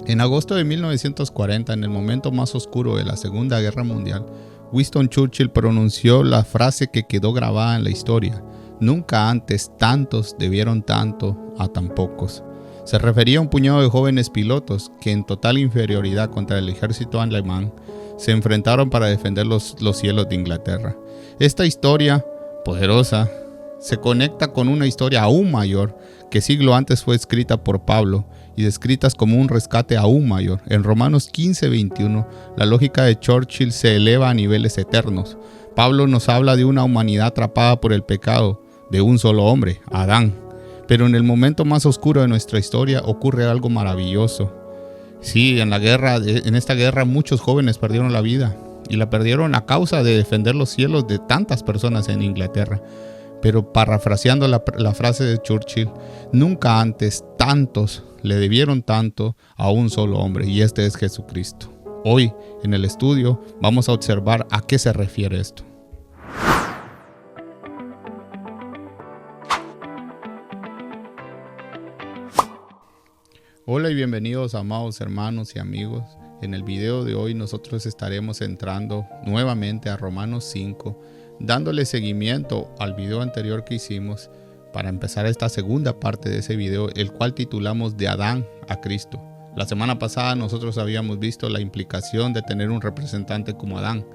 En agosto de 1940, en el momento más oscuro de la Segunda Guerra Mundial, Winston Churchill pronunció la frase que quedó grabada en la historia: nunca antes tantos debieron tanto a tan pocos. Se refería a un puñado de jóvenes pilotos que, en total inferioridad contra el ejército alemán, se enfrentaron para defender los cielos de Inglaterra. Esta historia poderosa se conecta con una historia aún mayor que siglo antes fue escrita por Pablo y descritas como un rescate aún mayor. En Romanos 15:21, la lógica de Churchill se eleva a niveles eternos. Pablo nos habla de una humanidad atrapada por el pecado de un solo hombre, Adán. Pero en el momento más oscuro de nuestra historia ocurre algo maravilloso. Sí, en esta guerra muchos jóvenes perdieron la vida, y la perdieron a causa de defender los cielos de tantas personas en Inglaterra. Pero parafraseando la frase de Churchill, nunca antes tantos le debieron tanto a un solo hombre, y este es Jesucristo. Hoy en el estudio vamos a observar a qué se refiere esto. Hola y bienvenidos, amados hermanos y amigos. En el video de hoy nosotros estaremos entrando nuevamente a Romanos 5, dándole seguimiento al video anterior que hicimos para empezar esta segunda parte de ese video, el cual titulamos De Adán a Cristo. La semana pasada nosotros habíamos visto la implicación de tener un representante como Adán,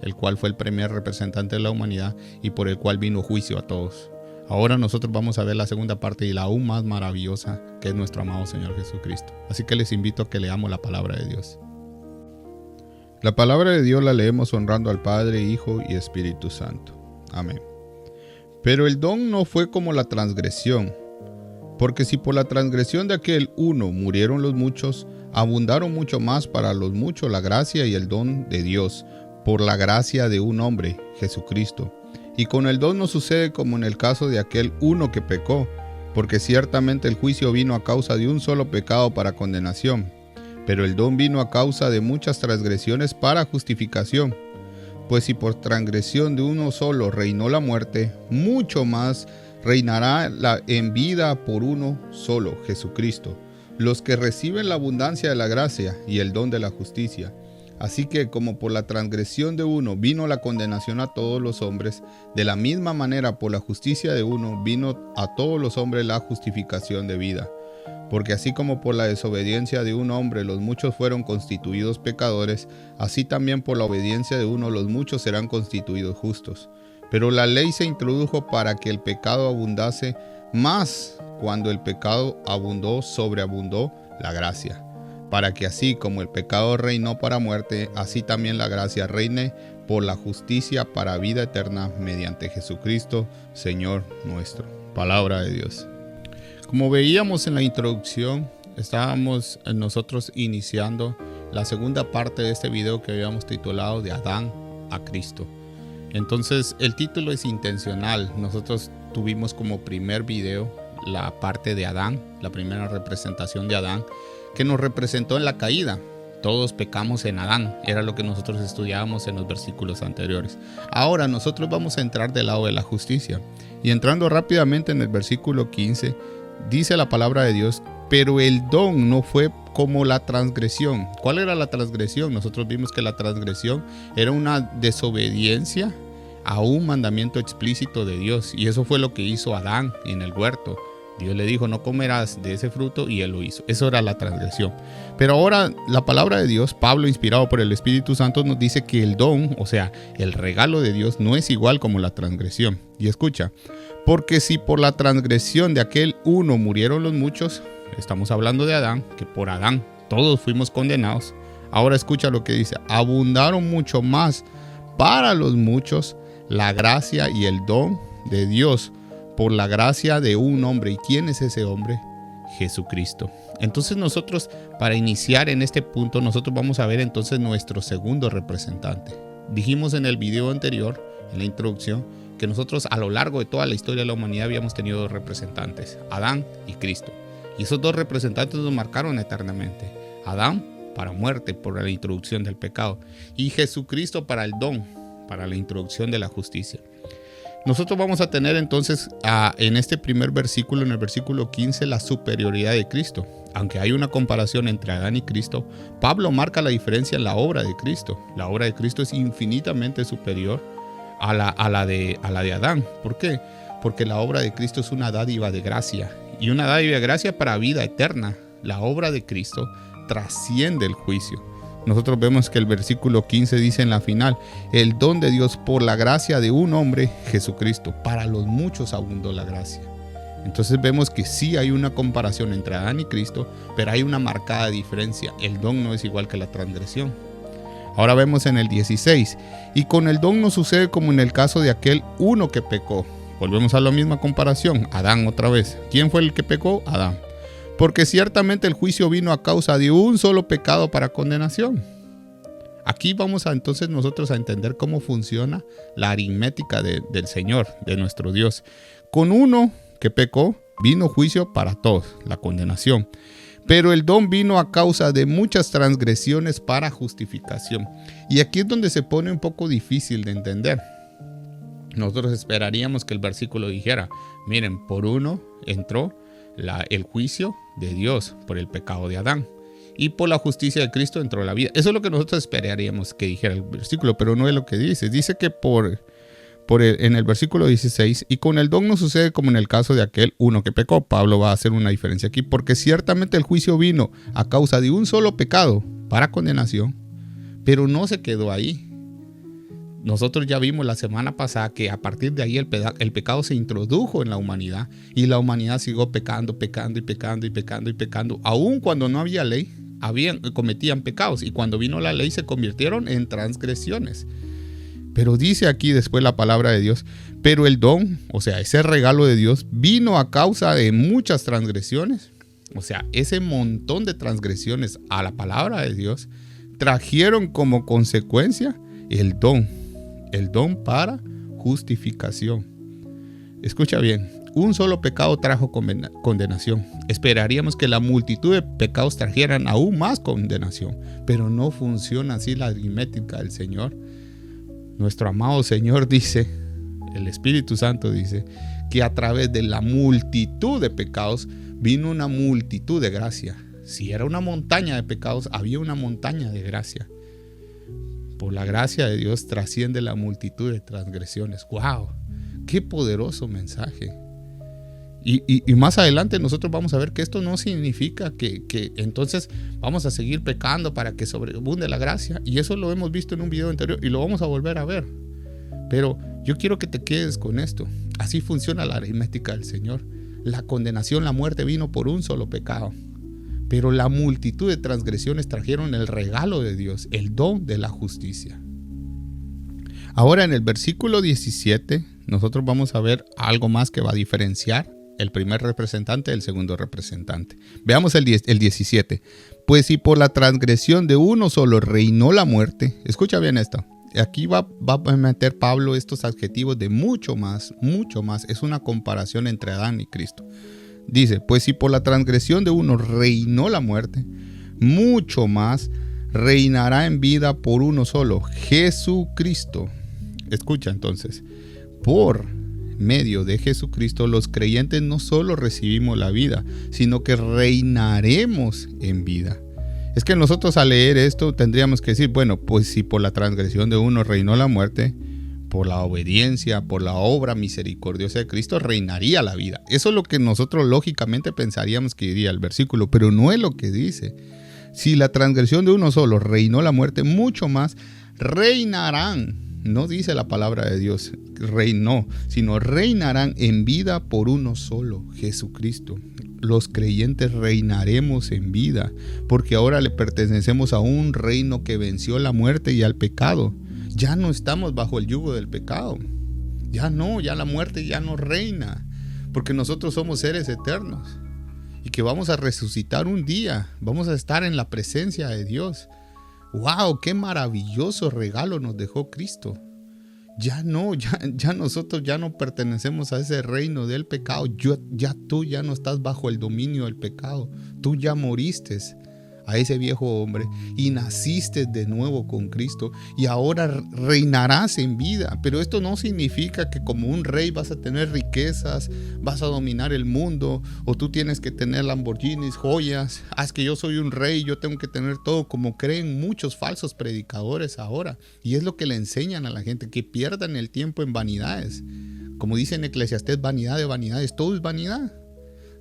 el cual fue el primer representante de la humanidad y por el cual vino juicio a todos. Ahora nosotros vamos a ver la segunda parte y la aún más maravillosa, que es nuestro amado Señor Jesucristo. Así que les invito a que leamos la palabra de Dios. La palabra de Dios la leemos honrando al Padre, Hijo y Espíritu Santo. Amén. Pero el don no fue como la transgresión, porque si por la transgresión de aquel uno murieron los muchos, abundaron mucho más para los muchos la gracia y el don de Dios, por la gracia de un hombre, Jesucristo. Y con el don no sucede como en el caso de aquel uno que pecó, porque ciertamente el juicio vino a causa de un solo pecado para condenación, pero el don vino a causa de muchas transgresiones para justificación. Pues si por transgresión de uno solo reinó la muerte, mucho más reinará en vida por uno solo, Jesucristo, los que reciben la abundancia de la gracia y el don de la justicia. Así que como por la transgresión de uno vino la condenación a todos los hombres, de la misma manera por la justicia de uno vino a todos los hombres la justificación de vida. Porque así como por la desobediencia de un hombre los muchos fueron constituidos pecadores, así también por la obediencia de uno los muchos serán constituidos justos. Pero la ley se introdujo para que el pecado abundase, más cuando el pecado abundó, sobreabundó la gracia. Para que así como el pecado reinó para muerte, así también la gracia reine por la justicia para vida eterna mediante Jesucristo, Señor nuestro. Palabra de Dios. Como veíamos en la introducción, estábamos nosotros iniciando la segunda parte de este video que habíamos titulado De Adán a Cristo. Entonces el título es intencional. Nosotros tuvimos como primer video la parte de Adán, la primera representación de Adán, que nos representó en la caída. Todos pecamos en Adán, era lo que nosotros estudiábamos en los versículos anteriores. Ahora nosotros vamos a entrar del lado de la justicia. Y entrando rápidamente en el versículo 15, dice la palabra de Dios: pero el don no fue como la transgresión. ¿Cuál era la transgresión? Nosotros vimos que la transgresión era una desobediencia a un mandamiento explícito de Dios. Y eso fue lo que hizo Adán en el huerto. Dios le dijo: no comerás de ese fruto, y él lo hizo. Eso era la transgresión. Pero ahora la palabra de Dios, Pablo, inspirado por el Espíritu Santo, nos dice que el don, o sea, el regalo de Dios, no es igual como la transgresión. Y escucha: porque si por la transgresión de aquel uno murieron los muchos, estamos hablando de Adán, que por Adán todos fuimos condenados. Ahora escucha lo que dice: abundaron mucho más para los muchos la gracia y el don de Dios, por la gracia de un hombre. ¿Y quién es ese hombre? Jesucristo. Entonces nosotros, para iniciar en este punto, nosotros vamos a ver entonces nuestro segundo representante. Dijimos en el video anterior, en la introducción, que nosotros a lo largo de toda la historia de la humanidad habíamos tenido dos representantes, Adán y Cristo. Y esos dos representantes nos marcaron eternamente. Adán para muerte, por la introducción del pecado, y Jesucristo para el don, para la introducción de la justicia. Nosotros vamos a tener entonces en este primer versículo, en el versículo 15, la superioridad de Cristo. Aunque hay una comparación entre Adán y Cristo, Pablo marca la diferencia en la obra de Cristo. La obra de Cristo es infinitamente superior a la de Adán. ¿Por qué? Porque la obra de Cristo es una dádiva de gracia, y una dádiva de gracia para vida eterna. La obra de Cristo trasciende el juicio. Nosotros vemos que el versículo 15 dice en la final: el don de Dios por la gracia de un hombre, Jesucristo. Para los muchos abundó la gracia. Entonces vemos que sí hay una comparación entre Adán y Cristo, pero hay una marcada diferencia. El don no es igual que la transgresión. Ahora vemos en el 16: y con el don no sucede como en el caso de aquel uno que pecó. Volvemos a la misma comparación. Adán otra vez. ¿Quién fue el que pecó? Adán. Porque ciertamente el juicio vino a causa de un solo pecado para condenación. Aquí vamos entonces nosotros a entender cómo funciona la aritmética del Señor, de nuestro Dios. Con uno que pecó, vino juicio para todos, la condenación. Pero el don vino a causa de muchas transgresiones para justificación. Y aquí es donde se pone un poco difícil de entender. Nosotros esperaríamos que el versículo dijera: miren, por uno entró el juicio de Dios por el pecado de Adán, y por la justicia de Cristo entró la vida. Eso es lo que nosotros esperaríamos que dijera el versículo, pero no es lo que dice. Dice que en el versículo 16: y con el don no sucede como en el caso de aquel uno que pecó. Pablo va a hacer una diferencia aquí, porque ciertamente el juicio vino a causa de un solo pecado para condenación, pero no se quedó ahí. Nosotros ya vimos la semana pasada que a partir de ahí el pecado se introdujo en la humanidad, y la humanidad siguió pecando. Aún cuando no había ley, cometían pecados, y cuando vino la ley se convirtieron en transgresiones. Pero dice aquí después la palabra de Dios: pero el don, o sea, ese regalo de Dios, vino a causa de muchas transgresiones. O sea, ese montón de transgresiones a la palabra de Dios trajeron como consecuencia el don para justificación. Escucha bien: un solo pecado trajo condenación. Esperaríamos que la multitud de pecados trajeran aún más condenación, pero no funciona así la aritmética del Señor. Nuestro amado Señor dice, el Espíritu Santo dice, que a través de la multitud de pecados vino una multitud de gracia. Si era una montaña de pecados, había una montaña de gracia. Por la gracia de Dios trasciende la multitud de transgresiones. ¡Wow! ¡Qué poderoso mensaje! Y más adelante nosotros vamos a ver que esto no significa que entonces vamos a seguir pecando para que sobreabunde la gracia. Y eso lo hemos visto en un video anterior y lo vamos a volver a ver. Pero yo quiero que te quedes con esto. Así funciona la aritmética del Señor. La condenación, la muerte vino por un solo pecado. Pero la multitud de transgresiones trajeron el regalo de Dios, el don de la justicia. Ahora en el versículo 17 nosotros vamos a ver algo más que va a diferenciar el primer representante del segundo representante. Veamos el 17. Pues si por la transgresión de uno solo reinó la muerte. Escucha bien esto. Aquí va a meter Pablo estos adjetivos de mucho más. Es una comparación entre Adán y Cristo. Dice: pues si por la transgresión de uno reinó la muerte, mucho más reinará en vida por uno solo, Jesucristo. Escucha entonces: por medio de Jesucristo los creyentes no solo recibimos la vida, sino que reinaremos en vida. Es que nosotros al leer esto tendríamos que decir: bueno, pues si por la transgresión de uno reinó la muerte, por la obediencia, por la obra misericordiosa de Cristo reinaría la vida. Eso es lo que nosotros lógicamente pensaríamos que diría el versículo, pero no es lo que dice. Si la transgresión de uno solo reinó la muerte, mucho más reinarán. No dice la palabra de Dios reinó, sino reinarán en vida por uno solo, Jesucristo. Los creyentes reinaremos en vida, porque ahora le pertenecemos a un reino que venció la muerte y al pecado. Ya no estamos bajo el yugo del pecado. Ya la muerte ya no reina, porque nosotros somos seres eternos y que vamos a resucitar un día. Vamos a estar en la presencia de Dios. ¡Wow! ¡Qué maravilloso regalo nos dejó Cristo! Ya nosotros ya no pertenecemos a ese reino del pecado. Tú ya no estás bajo el dominio del pecado. Tú ya moriste a ese viejo hombre y naciste de nuevo con Cristo y ahora reinarás en vida. Pero esto no significa que como un rey vas a tener riquezas, vas a dominar el mundo, o tú tienes que tener Lamborghinis, joyas. Es que yo soy un rey, yo tengo que tener todo, como creen muchos falsos predicadores ahora. Y es lo que le enseñan a la gente, que pierdan el tiempo en vanidades. Como dice en Eclesiastés, vanidad de vanidades, todo es vanidad.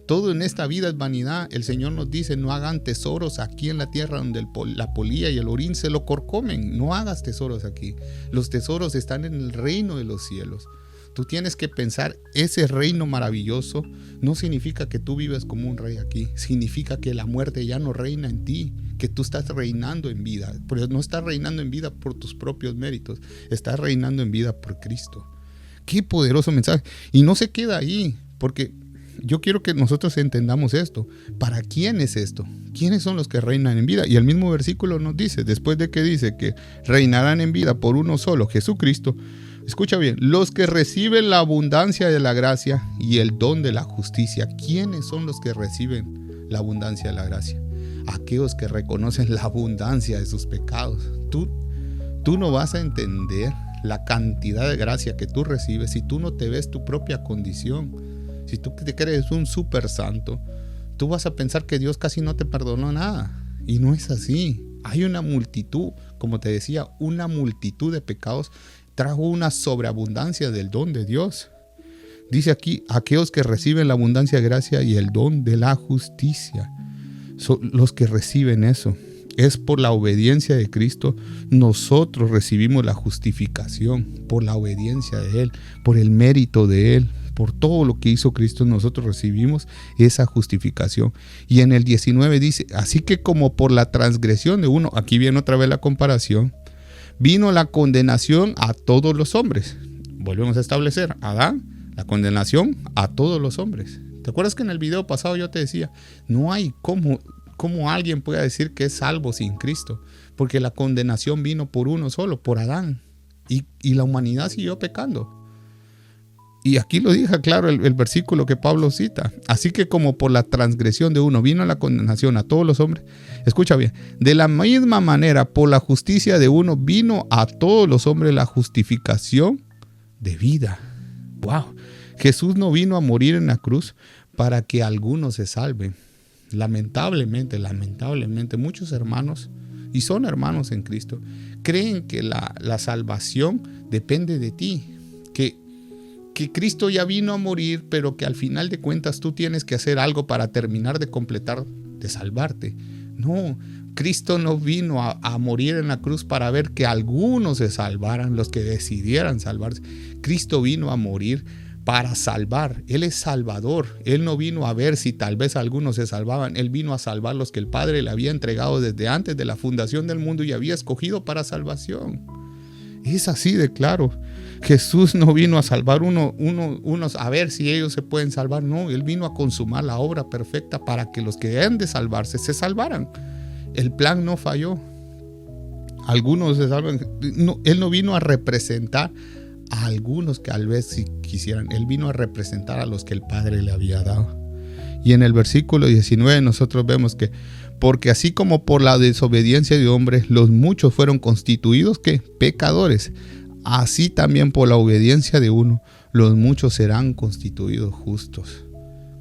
Todo en esta vida es vanidad. El Señor nos dice, no hagan tesoros aquí en la tierra donde la polilla y el orín se lo corcomen. No hagas tesoros aquí. Los tesoros están en el reino de los cielos. Tú tienes que pensar, ese reino maravilloso no significa que tú vives como un rey aquí. Significa que la muerte ya no reina en ti, que tú estás reinando en vida. Pero no estás reinando en vida por tus propios méritos. Estás reinando en vida por Cristo. Qué poderoso mensaje. Y no se queda ahí, porque yo quiero que nosotros entendamos esto. ¿Para quién es esto? ¿Quiénes son los que reinan en vida? Y el mismo versículo nos dice, después de que dice que reinarán en vida por uno solo, Jesucristo, escucha bien, los que reciben la abundancia de la gracia y el don de la justicia. ¿Quiénes son los que reciben la abundancia de la gracia? Aquellos que reconocen la abundancia de sus pecados. Tú no vas a entender la cantidad de gracia que tú recibes si tú no te ves tu propia condición. Si tú te crees un súper santo, tú vas a pensar que Dios casi no te perdonó nada. Y no es así. Hay una multitud, como te decía, una multitud de pecados. Trajo una sobreabundancia del don de Dios. Dice aquí, aquellos que reciben la abundancia de gracia y el don de la justicia. Son los que reciben eso. Es por la obediencia de Cristo. Nosotros recibimos la justificación por la obediencia de Él, por el mérito de Él. Por todo lo que hizo Cristo, nosotros recibimos esa justificación. Y en el 19 dice, así que como por la transgresión de uno, aquí viene otra vez la comparación, vino la condenación a todos los hombres. Volvemos a establecer, Adán, la condenación a todos los hombres. ¿Te acuerdas que en el video pasado yo te decía, no hay cómo alguien pueda decir que es salvo sin Cristo? Porque la condenación vino por uno solo, por Adán. Y la humanidad siguió pecando. Y aquí lo deja claro el versículo que Pablo cita. Así que como por la transgresión de uno vino la condenación a todos los hombres. Escucha bien. De la misma manera, por la justicia de uno vino a todos los hombres la justificación de vida. ¡Wow! Jesús no vino a morir en la cruz para que algunos se salven. Lamentablemente, muchos hermanos, y son hermanos en Cristo, creen que la salvación depende de ti. Que Cristo ya vino a morir, pero que al final de cuentas tú tienes que hacer algo para terminar de completar, de salvarte. No, Cristo no vino a morir en la cruz para ver que algunos se salvaran, los que decidieran salvarse. Cristo vino a morir para salvar. Él es salvador. Él no vino a ver si tal vez algunos se salvaban. Él vino a salvar los que el Padre le había entregado desde antes de la fundación del mundo y había escogido para salvación. Es así de claro. Jesús no vino a salvar unos a ver si ellos se pueden salvar. No, Él vino a consumar la obra perfecta para que los que deben de salvarse se salvaran. El plan no falló. Algunos se salvan. No, Él no vino a representar a algunos que tal vez si quisieran. Él vino a representar a los que el Padre le había dado. Y en el versículo 19 nosotros vemos que porque así como por la desobediencia de hombres los muchos fueron constituidos ¿qué? Pecadores, así también por la obediencia de uno los muchos serán constituidos justos.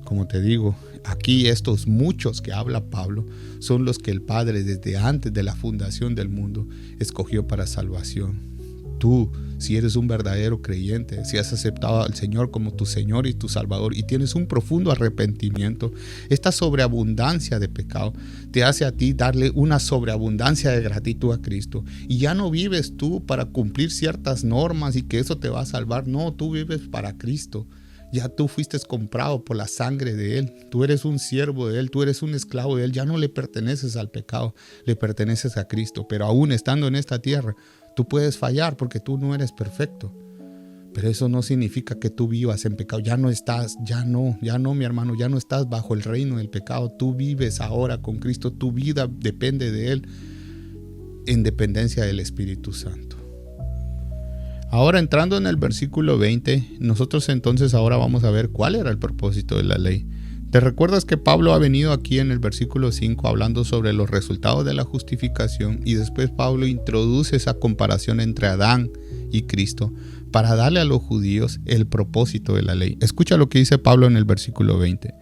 Como te digo, aquí estos muchos que habla Pablo son los que el Padre desde antes de la fundación del mundo escogió para salvación. Tú, si eres un verdadero creyente, si has aceptado al Señor como tu Señor y tu Salvador y tienes un profundo arrepentimiento, esta sobreabundancia de pecado te hace a ti darle una sobreabundancia de gratitud a Cristo. Y ya no vives tú para cumplir ciertas normas y que eso te va a salvar. No, tú vives para Cristo. Ya tú fuiste comprado por la sangre de Él. Tú eres un siervo de Él, tú eres un esclavo de Él. Ya no le perteneces al pecado, le perteneces a Cristo. Pero aún estando en esta tierra, tú puedes fallar porque tú no eres perfecto. Pero eso no significa que tú vivas en pecado. Ya no, mi hermano, ya no estás bajo el reino del pecado. Tú vives ahora con Cristo. Tu vida depende de Él en dependencia del Espíritu Santo. Ahora entrando en el versículo 20, nosotros entonces ahora vamos a ver cuál era el propósito de la ley. ¿Te recuerdas que Pablo ha venido aquí en el versículo 5 hablando sobre los resultados de la justificación, y después Pablo introduce esa comparación entre Adán y Cristo para darle a los judíos el propósito de la ley? Escucha lo que dice Pablo en el versículo 20.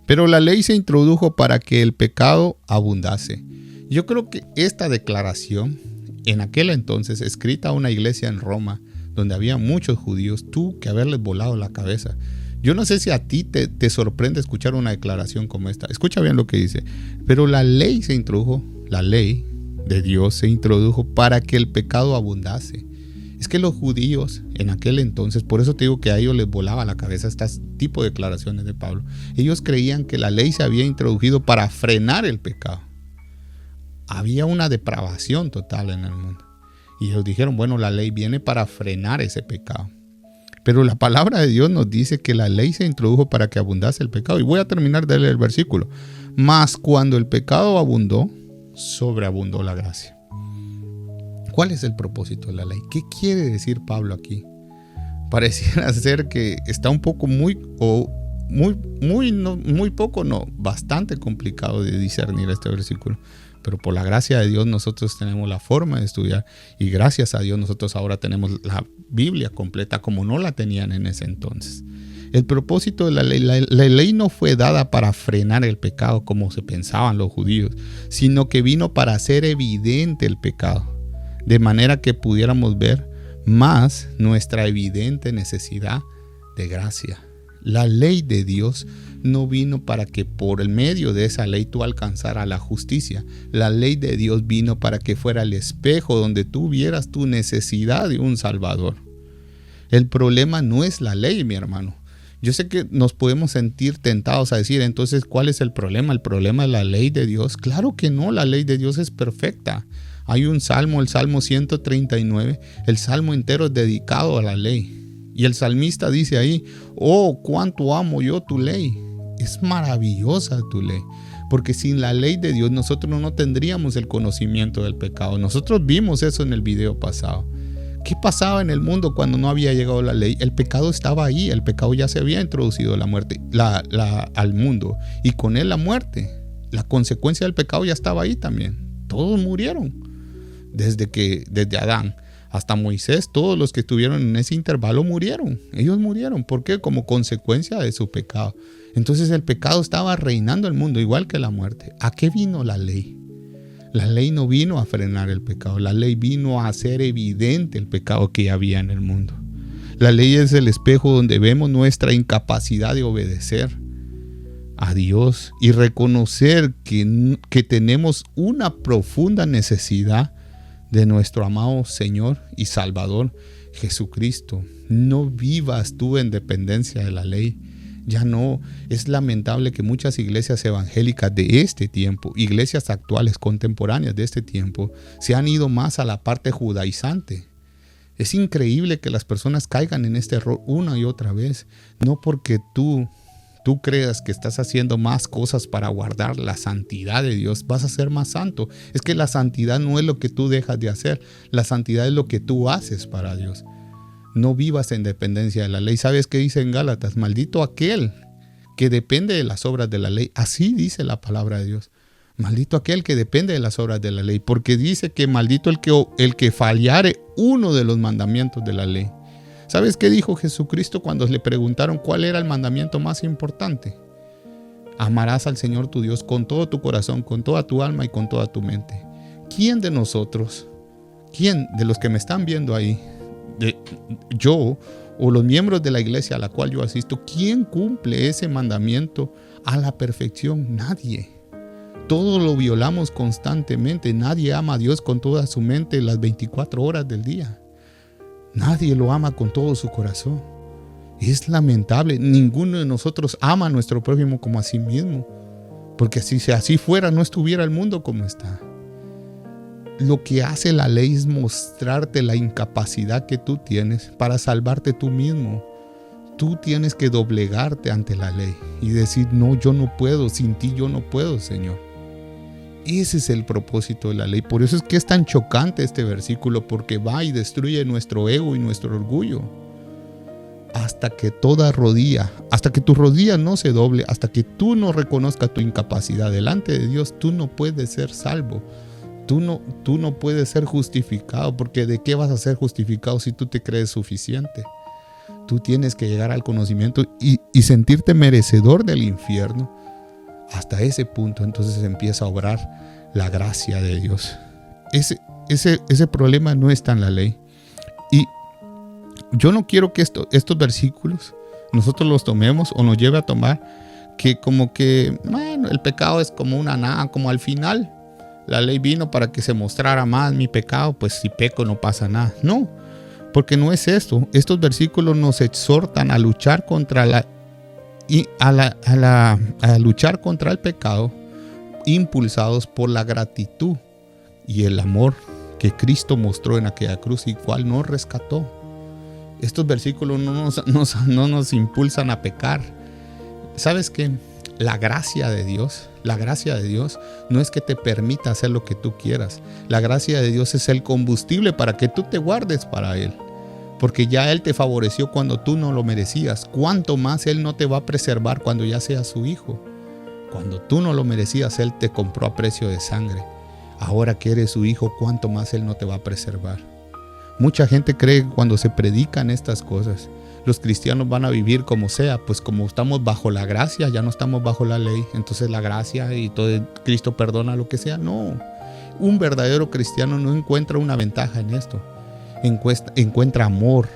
Pero la ley se introdujo para que el pecado abundase. Yo creo que esta declaración, en aquel entonces, escrita a una iglesia en Roma, donde había muchos judíos, tuvo que haberles volado la cabeza. Yo no sé si a ti te sorprende escuchar una declaración como esta. Escucha bien lo que dice. Pero la ley se introdujo, la ley de Dios se introdujo para que el pecado abundase. Es que los judíos en aquel entonces, por eso te digo que a ellos les volaba la cabeza este tipo de declaraciones de Pablo. Ellos creían que la ley se había introducido para frenar el pecado. Había una depravación total en el mundo. Y ellos dijeron, bueno, la ley viene para frenar ese pecado. Pero la palabra de Dios nos dice que la ley se introdujo para que abundase el pecado. Y voy a terminar de leer el versículo. Mas cuando el pecado abundó, sobreabundó la gracia. ¿Cuál es el propósito de la ley? ¿Qué quiere decir Pablo aquí? Pareciera ser que está un poco bastante complicado de discernir este versículo. Pero por la gracia de Dios nosotros tenemos la forma de estudiar, y gracias a Dios nosotros ahora tenemos la Biblia completa como no la tenían en ese entonces. El propósito de la ley no fue dada para frenar el pecado como se pensaban los judíos, sino que vino para hacer evidente el pecado, de manera que pudiéramos ver más nuestra evidente necesidad de gracia. La ley de Dios no vino para que por el medio de esa ley tú alcanzaras la justicia. La ley de Dios vino para que fuera el espejo donde tú vieras tu necesidad de un Salvador. El problema no es la ley, mi hermano. Yo sé que nos podemos sentir tentados a decir, entonces, ¿cuál es el problema? ¿El problema es la ley de Dios? Claro que no, la ley de Dios es perfecta. Hay un salmo, el Salmo 139, el salmo entero es dedicado a la ley. Y el salmista dice ahí, oh, cuánto amo yo tu ley. Es maravillosa tu ley, porque sin la ley de Dios nosotros no tendríamos el conocimiento del pecado. Nosotros vimos eso en el video pasado. ¿Qué pasaba en el mundo cuando no había llegado la ley? El pecado estaba ahí, el pecado ya se había introducido la muerte, al mundo, y con él la muerte. La consecuencia del pecado ya estaba ahí también. Todos murieron, desde Adán hasta Moisés. Todos los que estuvieron en ese intervalo murieron. Ellos murieron. ¿Por qué? Como consecuencia de su pecado. Entonces el pecado estaba reinando el mundo, igual que la muerte. ¿A qué vino la ley? La ley no vino a frenar el pecado. La ley vino a hacer evidente el pecado que había en el mundo. La ley es el espejo donde vemos nuestra incapacidad de obedecer a Dios y reconocer que tenemos una profunda necesidad de nuestro amado Señor y Salvador Jesucristo. No vivas tú en dependencia de la ley. Ya no. Es lamentable que muchas iglesias evangélicas de este tiempo, iglesias actuales, contemporáneas de este tiempo, se han ido más a la parte judaizante. Es increíble que las personas caigan en este error una y otra vez. No porque tú creas que estás haciendo más cosas para guardar la santidad de Dios, vas a ser más santo. Es que la santidad no es lo que tú dejas de hacer. La santidad es lo que tú haces para Dios. No vivas en dependencia de la ley. ¿Sabes qué dice en Gálatas? Maldito aquel que depende de las obras de la ley. Así dice la palabra de Dios. Maldito aquel que depende de las obras de la ley. Porque dice que maldito el que fallare uno de los mandamientos de la ley. ¿Sabes qué dijo Jesucristo cuando le preguntaron cuál era el mandamiento más importante? Amarás al Señor tu Dios con todo tu corazón, con toda tu alma y con toda tu mente. ¿Quién de nosotros, quién de los que me están viendo ahí, yo o los miembros de la iglesia a la cual yo asisto, quién cumple ese mandamiento a la perfección? Nadie. Todos lo violamos constantemente. Nadie ama a Dios con toda su mente las 24 horas del día. Nadie lo ama con todo su corazón. Es lamentable. Ninguno de nosotros ama a nuestro prójimo como a sí mismo. Porque si así fuera, no estuviera el mundo como está. Lo que hace la ley es mostrarte la incapacidad que tú tienes para salvarte tú mismo. Tú tienes que doblegarte ante la ley y decir, no, yo no puedo, sin ti yo no puedo, Señor. Ese es el propósito de la ley. Por eso es que es tan chocante este versículo, porque va y destruye nuestro ego y nuestro orgullo. hasta que toda rodilla, hasta que tu rodilla no se doble, hasta que tú no reconozcas tu incapacidad delante de Dios, tú no puedes ser salvo. Tú no puedes ser justificado, porque ¿de qué vas a ser justificado si tú te crees suficiente? Tú tienes que llegar al conocimiento y sentirte merecedor del infierno. Hasta ese punto entonces empieza a obrar la gracia de Dios. Ese problema no está en la ley. Y yo no quiero que estos versículos nosotros los tomemos o nos lleve a tomar que como que, bueno, el pecado es como una nada, como al final la ley vino para que se mostrara más mi pecado, pues si peco no pasa nada. No, porque no es esto. Estos versículos nos exhortan a luchar contra a luchar contra el pecado, impulsados por la gratitud y el amor que Cristo mostró en aquella cruz y cual nos rescató. Estos versículos no nos impulsan a pecar. ¿Sabes qué? La gracia de Dios no es que te permita hacer lo que tú quieras. La gracia de Dios es el combustible para que tú te guardes para Él. Porque ya Él te favoreció cuando tú no lo merecías. ¿Cuánto más Él no te va a preservar cuando ya seas su hijo? Cuando tú no lo merecías, Él te compró a precio de sangre. Ahora que eres su hijo, ¿cuánto más Él no te va a preservar? Mucha gente cree que cuando se predican estas cosas, los cristianos van a vivir como sea, pues como estamos bajo la gracia, ya no estamos bajo la ley, entonces la gracia y todo Cristo perdona lo que sea. No, un verdadero cristiano no encuentra una ventaja en esto. Encuentra amor,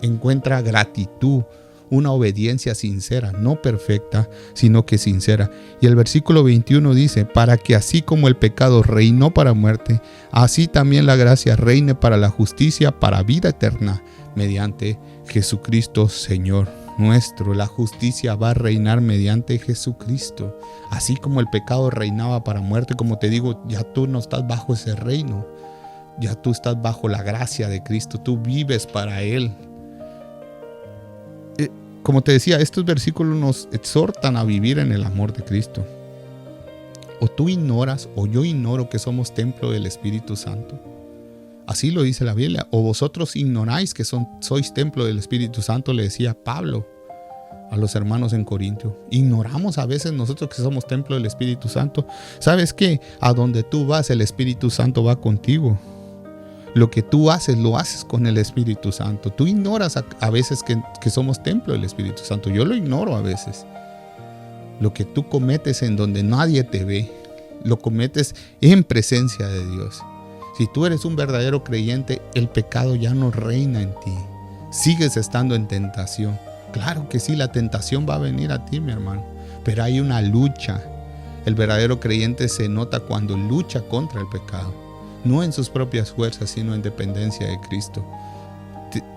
encuentra gratitud, una obediencia sincera, no perfecta, sino que sincera. Y el versículo 21 dice, para que así como el pecado reinó para muerte, así también la gracia reine para la justicia, para vida eterna, mediante Jesucristo Señor nuestro. La justicia va a reinar mediante Jesucristo. Así como el pecado reinaba para muerte, como te digo, ya tú no estás bajo ese reino. Ya tú estás bajo la gracia de Cristo. Tú vives para Él. Como te decía, estos versículos nos exhortan a vivir en el amor de Cristo. O tú ignoras, o yo ignoro que somos templo del Espíritu Santo. Así lo dice la Biblia. O vosotros ignoráis que sois templo del Espíritu Santo, le decía Pablo a los hermanos en Corintio. Ignoramos a veces nosotros que somos templo del Espíritu Santo. ¿Sabes qué? A donde tú vas, el Espíritu Santo va contigo. Lo que tú haces, lo haces con el Espíritu Santo. Tú ignoras a veces que somos templo del Espíritu Santo. Yo lo ignoro a veces. Lo que tú cometes en donde nadie te ve, lo cometes en presencia de Dios. Si tú eres un verdadero creyente, el pecado ya no reina en ti. Sigues estando en tentación. Claro que sí, la tentación va a venir a ti, mi hermano. Pero hay una lucha. El verdadero creyente se nota cuando lucha contra el pecado. No en sus propias fuerzas, sino en dependencia de Cristo.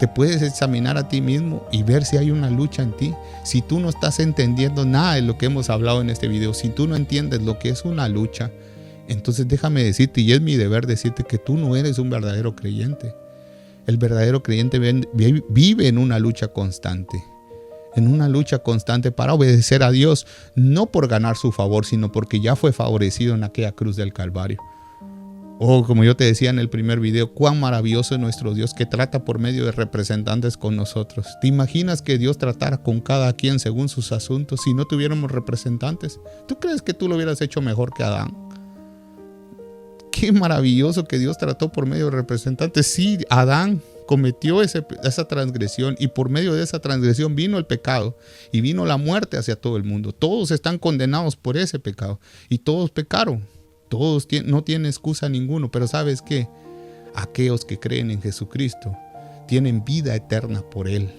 Te puedes examinar a ti mismo y ver si hay una lucha en ti. Si tú no estás entendiendo nada de lo que hemos hablado en este video, si tú no entiendes lo que es una lucha, entonces déjame decirte, y es mi deber decirte, que tú no eres un verdadero creyente. El verdadero creyente vive en una lucha constante. En una lucha constante para obedecer a Dios, no por ganar su favor, sino porque ya fue favorecido en aquella cruz del Calvario. O como yo te decía en el primer video, cuán maravilloso es nuestro Dios que trata por medio de representantes con nosotros. ¿Te imaginas que Dios tratara con cada quien según sus asuntos si no tuviéramos representantes? ¿Tú crees que tú lo hubieras hecho mejor que Adán? Qué maravilloso que Dios trató por medio de representantes. Sí, Adán cometió esa transgresión y por medio de esa transgresión vino el pecado y vino la muerte hacia todo el mundo. Todos están condenados por ese pecado y todos pecaron. Todos no tienen excusa ninguno, pero ¿sabes qué? Aquellos que creen en Jesucristo tienen vida eterna por Él.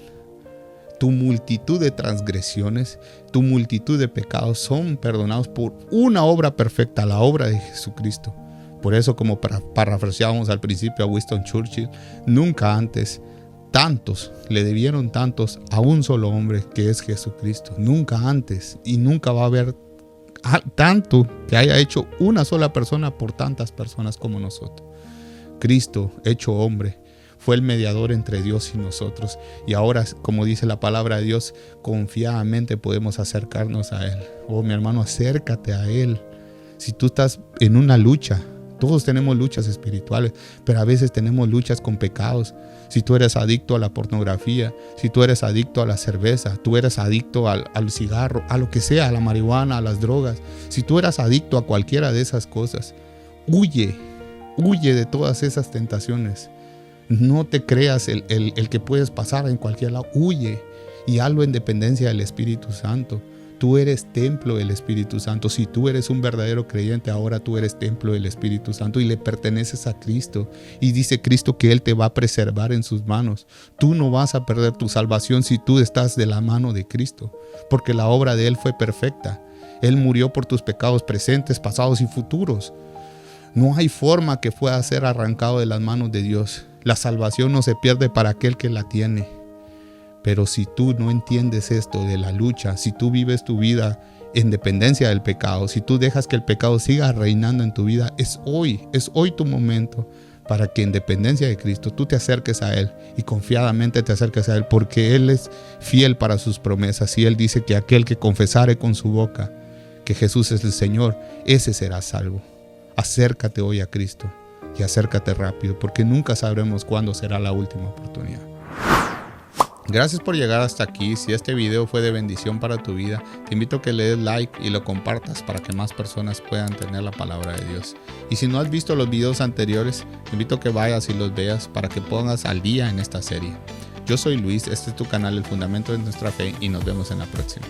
Tu multitud de transgresiones, tu multitud de pecados son perdonados por una obra perfecta, la obra de Jesucristo. Por eso, como parafraseábamos al principio a Winston Churchill, nunca antes tantos le debieron tantos a un solo hombre que es Jesucristo. Nunca antes y nunca va a haber tanto que haya hecho una sola persona por tantas personas como nosotros. Cristo, hecho hombre, fue el mediador entre Dios y nosotros. Y ahora, como dice la palabra de Dios, confiadamente podemos acercarnos a Él. Oh, mi hermano, acércate a Él. Si tú estás en una lucha, Todos tenemos luchas espirituales, pero a veces tenemos luchas con pecados. Si tú eres adicto a la pornografía, si tú eres adicto a la cerveza, tú eres adicto al cigarro, a lo que sea, a la marihuana, a las drogas, si tú eres adicto a cualquiera de esas cosas, huye de todas esas tentaciones. No te creas el que puedes pasar en cualquier lado. Huye y hazlo en dependencia del Espíritu Santo. Tú eres templo del Espíritu Santo. Si tú eres un verdadero creyente, ahora tú eres templo del Espíritu Santo y le perteneces a Cristo. Y dice Cristo que Él te va a preservar en sus manos. Tú no vas a perder tu salvación si tú estás de la mano de Cristo, porque la obra de Él fue perfecta. Él murió por tus pecados presentes, pasados y futuros. No hay forma que pueda ser arrancado de las manos de Dios. La salvación no se pierde para aquel que la tiene. Pero si tú no entiendes esto de la lucha, si tú vives tu vida en dependencia del pecado, si tú dejas que el pecado siga reinando en tu vida, es hoy tu momento para que en dependencia de Cristo tú te acerques a Él y confiadamente te acerques a Él, porque Él es fiel para sus promesas y Él dice que aquel que confesare con su boca que Jesús es el Señor, ese será salvo. Acércate hoy a Cristo y acércate rápido, porque nunca sabremos cuándo será la última oportunidad. Gracias por llegar hasta aquí. Si este video fue de bendición para tu vida, te invito a que le des like y lo compartas para que más personas puedan tener la palabra de Dios. Y si no has visto los videos anteriores, te invito a que vayas y los veas para que pongas al día en esta serie. Yo soy Luis, este es tu canal El Fundamento de Nuestra Fe y nos vemos en la próxima.